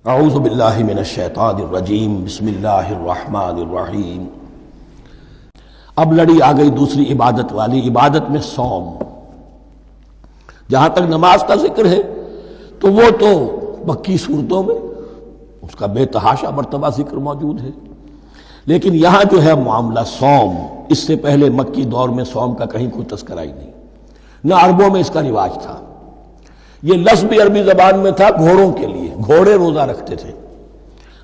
اعوذ باللہ من الشیطان الرجیم بسم اللہ الرحمن الرحیم۔ اب لڑی آ گئی دوسری عبادت والی، عبادت میں صوم۔ جہاں تک نماز کا ذکر ہے تو وہ تو مکی صورتوں میں اس کا بے تحاشا مرتبہ ذکر موجود ہے، لیکن یہاں جو ہے معاملہ صوم، اس سے پہلے مکی دور میں صوم کا کہیں کوئی تذکرہ ہی نہیں، نہ عربوں میں اس کا رواج تھا۔ یہ لفظ بھی عربی زبان میں تھا گھوڑوں کے لیے، گھوڑے روزہ رکھتے تھے۔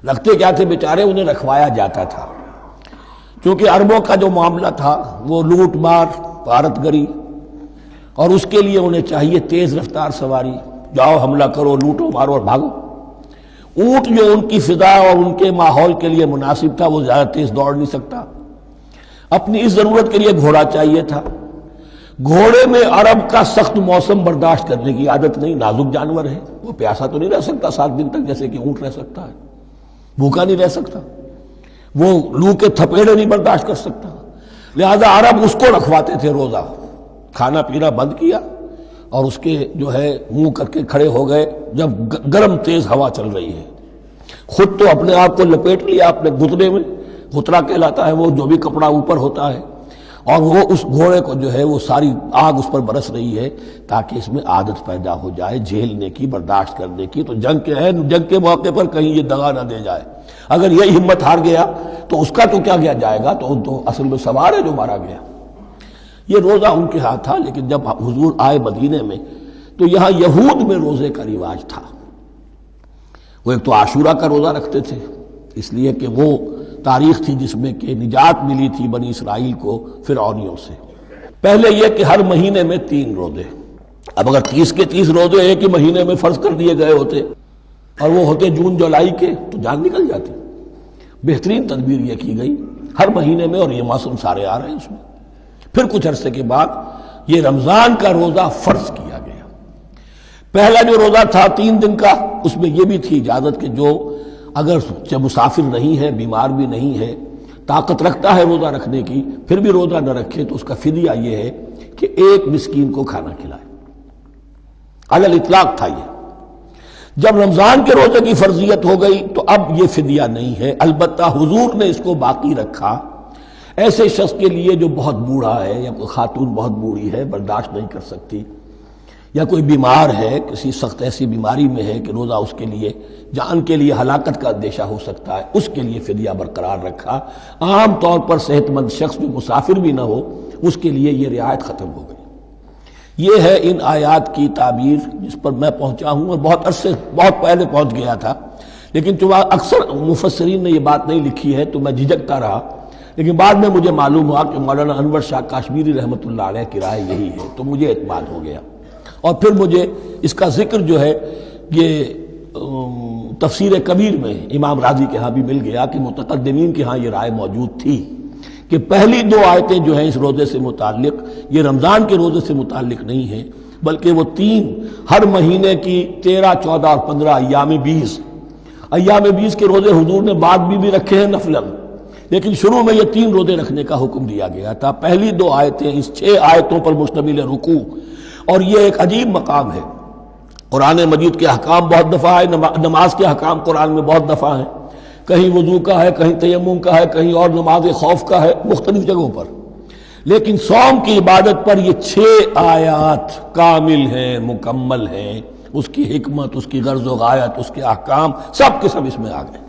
رکھتے کیا تھے بیچارے؟ انہیں رکھوایا جاتا تھا، کیونکہ عربوں کا جو معاملہ تھا وہ لوٹ مار، غارت گری، اور اس کے لیے انہیں چاہیے تیز رفتار سواری، جاؤ حملہ کرو، لوٹو مارو اور بھاگو۔ اونٹ جو ان کی فضا اور ان کے ماحول کے لیے مناسب تھا وہ زیادہ تیز دوڑ نہیں سکتا، اپنی اس ضرورت کے لیے گھوڑا چاہیے تھا۔ گھوڑے میں عرب کا سخت موسم برداشت کرنے کی عادت نہیں، نازک جانور ہے، وہ پیاسا تو نہیں رہ سکتا 7 دن تک جیسے کہ اونٹ رہ سکتا ہے، بھوکا نہیں رہ سکتا، وہ لو کے تھپیڑے نہیں برداشت کر سکتا، لہذا عرب اس کو رکھواتے تھے روزہ۔ کھانا پینا بند کیا اور اس کے جو ہے منہ کر کے کھڑے ہو گئے جب گرم تیز ہوا چل رہی ہے، خود تو اپنے آپ کو لپیٹ لیا اپنے گھٹنے میں، گھترا کہلاتا ہے وہ جو بھی کپڑا اوپر ہوتا ہے، اور وہ اس گھوڑے کو جو ہے وہ ساری آگ اس پر برس رہی ہے تاکہ اس میں عادت پیدا ہو جائے جھیلنے کی، برداشت کرنے کی۔ تو جنگ کے موقع پر کہیں یہ دغا نہ دے جائے، اگر یہ ہمت ہار گیا تو اس کا تو کیا کیا جائے گا، تو اصل میں سوار ہے جو مارا گیا۔ یہ روزہ ان کے ہاتھ تھا، لیکن جب حضور آئے مدینے میں تو یہاں یہود میں روزے کا رواج تھا۔ وہ ایک تو عاشورہ کا روزہ رکھتے تھے، اس لیے کہ وہ تاریخ تھی جس میں کہ نجات ملی تھی بنی اسرائیل کو فرعونیوں سے۔ پہلے یہ کہ ہر مہینے میں 3 روزے، اب اگر 30 کے 30 روزے ایک ہی مہینے میں فرض کر دیے گئے ہوتے اور وہ ہوتے جون جولائی کے تو جان نکل جاتی۔ بہترین تدبیر یہ کی گئی ہر مہینے میں، اور یہ موسم سارے آ رہے ہیں اس میں۔ پھر کچھ عرصے کے بعد یہ رمضان کا روزہ فرض کیا گیا۔ پہلا جو روزہ تھا 3 دن کا، اس میں یہ بھی تھی اجازت کہ جو اگر مسافر نہیں ہے، بیمار بھی نہیں ہے، طاقت رکھتا ہے روزہ رکھنے کی، پھر بھی روزہ نہ رکھے تو اس کا فدیہ یہ ہے کہ 1 مسکین کو کھانا کھلائے۔ علی الاطلاق تھا یہ۔ جب رمضان کے روزے کی فرضیت ہو گئی تو اب یہ فدیہ نہیں ہے، البتہ حضور نے اس کو باقی رکھا ایسے شخص کے لیے جو بہت بوڑھا ہے، یا کوئی خاتون بہت بوڑھی ہے برداشت نہیں کر سکتی، یا کوئی بیمار ہے، کسی سخت ایسی بیماری میں ہے کہ روزہ اس کے لیے جان کے لیے ہلاکت کا اندیشہ ہو سکتا ہے، اس کے لیے فدیہ برقرار رکھا۔ عام طور پر صحت مند شخص جو مسافر بھی نہ ہو اس کے لیے یہ رعایت ختم ہو گئی۔ یہ ہے ان آیات کی تعبیر جس پر میں پہنچا ہوں، اور بہت پہلے پہنچ گیا تھا، لیکن چونکہ اکثر مفسرین نے یہ بات نہیں لکھی ہے تو میں جھجکتا رہا، لیکن بعد میں مجھے معلوم ہوا کہ مولانا انور شاہ کاشمیری رحمۃ اللہ علیہ کی رائے یہی ہے، تو مجھے اعتماد ہو گیا۔ اور پھر مجھے اس کا ذکر جو ہے یہ تفسیر کبیر میں امام راضی کے ہاں بھی مل گیا کہ متقدمین کے ہاں یہ رائے موجود تھی کہ پہلی 2 آیتیں جو ہیں اس روزے سے متعلق، یہ رمضان کے روزے سے متعلق نہیں ہیں، بلکہ وہ 3 ہر مہینے کی 13، 14 اور 15 ایام 20 کے روزے حضور نے بعد بھی رکھے ہیں نفلاً، لیکن شروع میں یہ 3 روزے رکھنے کا حکم دیا گیا تھا۔ پہلی 2 آیتیں اس 6 آیتوں پر مشتمل ہے رکوع، اور یہ ایک عجیب مقام ہے۔ قرآن مجید کے احکام بہت دفعہ ہے، نماز کے احکام قرآن میں بہت دفعہ ہیں، کہیں وضو کا ہے، کہیں تیمم کا ہے، کہیں اور نماز خوف کا ہے، مختلف جگہوں پر، لیکن صوم کی عبادت پر یہ 6 آیات کامل ہیں، مکمل ہیں، اس کی حکمت، اس کی غرض و غایت، اس کے احکام سب کے سب اس میں آ گئے۔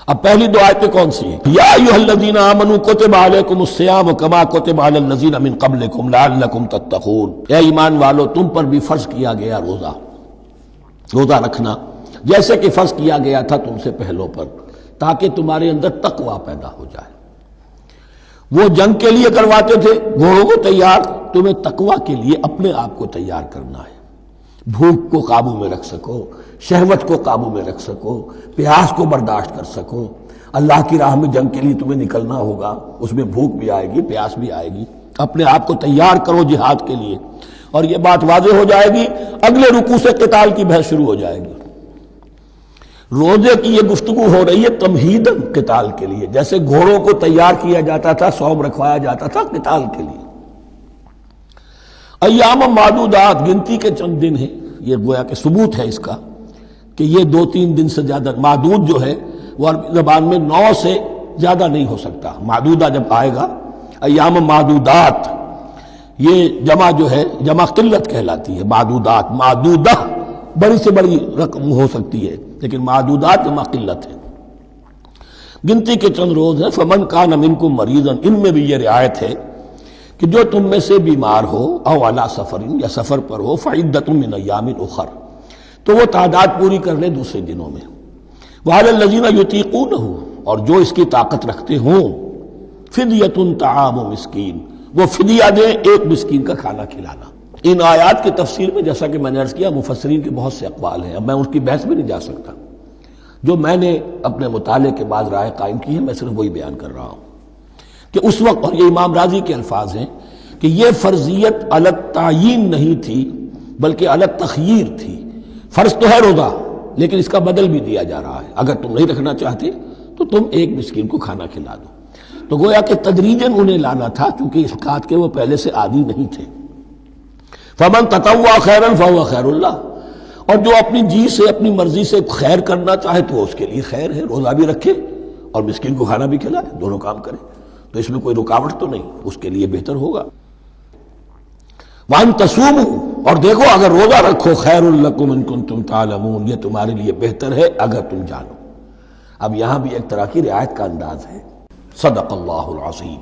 اب پہلی 2 آیتیں کون سی ہیں؟ یا ایھا الذین آمنوا کتب علیکم الصیام کما کتب علی الذین من قبلکم لعلکم تتقون، اے ایمان والو تم پر بھی فرض کیا گیا روزہ رکھنا جیسے کہ فرض کیا گیا تھا تم سے پہلوں پر، تاکہ تمہارے اندر تقوی پیدا ہو جائے۔ وہ جنگ کے لیے کرواتے تھے گھوڑوں کو تیار، تمہیں تقوی کے لیے اپنے آپ کو تیار کرنا ہے، بھوک کو قابو میں رکھ سکو، شہوت کو قابو میں رکھ سکو، پیاس کو برداشت کر سکو۔ اللہ کی راہ میں جنگ کے لیے تمہیں نکلنا ہوگا، اس میں بھوک بھی آئے گی، پیاس بھی آئے گی، اپنے آپ کو تیار کرو جہاد کے لیے۔ اور یہ بات واضح ہو جائے گی، اگلے رکوع سے قتال کی بحث شروع ہو جائے گی۔ روزے کی یہ گفتگو ہو رہی ہے تمہیداً قتال کے لیے، جیسے گھوڑوں کو تیار کیا جاتا تھا، صوم رکھوایا جاتا تھا قتال کے لیے۔ ایام معدودات، گنتی کے چند دن ہیں، یہ گویا کہ ثبوت ہے اس کا کہ یہ 2-3 دن سے زیادہ، معدود جو ہے وہ عربی زبان میں 9 سے زیادہ نہیں ہو سکتا. معدودہ جب آئے گا، ایام معدودات، یہ جمع جو ہے جمع قلت کہلاتی ہے. معدودات، معدودہ بڑی سے بڑی رقم ہو سکتی ہے، لیکن معدودات جمع قلت ہے. گنتی کے چند روز ہیں. فمن کان منکم مریضا، ان میں بھی یہ رعایت ہے کہ جو تم میں سے بیمار ہو، او علی سفر، یا سفر پر ہو، فعدۃ من ایام اخر، تو وہ تعداد پوری کر لے دوسرے دنوں میں. وعلی الذین یطیقونہ، اور جو اس کی طاقت رکھتے ہوں، فدیۃ طعام مسکین، وہ فدیہ دے ایک مسکین کا کھانا کھلانا. ان آیات کی تفسیر میں جیسا کہ میں نے عرض کیا مفسرین کے بہت سے اقوال ہیں، اب میں اس کی بحث میں نہیں جا سکتا. جو میں نے اپنے مطالعے کے بعد رائے قائم کی ہے میں صرف وہی بیان کر رہا ہوں کہ اس وقت، اور یہ امام راضی کے الفاظ ہیں، کہ یہ فرضیت علی التعیین نہیں تھی بلکہ علی التخییر تھی. فرض تو ہے روزہ، لیکن اس کا بدل بھی دیا جا رہا ہے. اگر تم نہیں رکھنا چاہتے تو تم ایک مسکین کو کھانا کھلا دو. تو گویا کہ تدریجاً انہیں لانا تھا، چونکہ اس بات کے وہ پہلے سے عادی نہیں تھے. فمن تطوع خیرا فهو خیر اللہ، اور جو اپنی جی سے، اپنی مرضی سے خیر کرنا چاہے تو اس کے لیے خیر ہے. روزہ بھی رکھے اور مسکین کو کھانا بھی کھلائے، دونوں کام کرے، تو اس میں کوئی رکاوٹ تو نہیں، اس کے لیے بہتر ہوگا. وَأَن تَصُومُوا، اور دیکھو اگر روزہ رکھو، خیر لکم ان کنتم تعلمون، یہ تمہارے لیے بہتر ہے اگر تم جانو. اب یہاں بھی ایک طرح کی رعایت کا انداز ہے. صدق اللہ العظیم.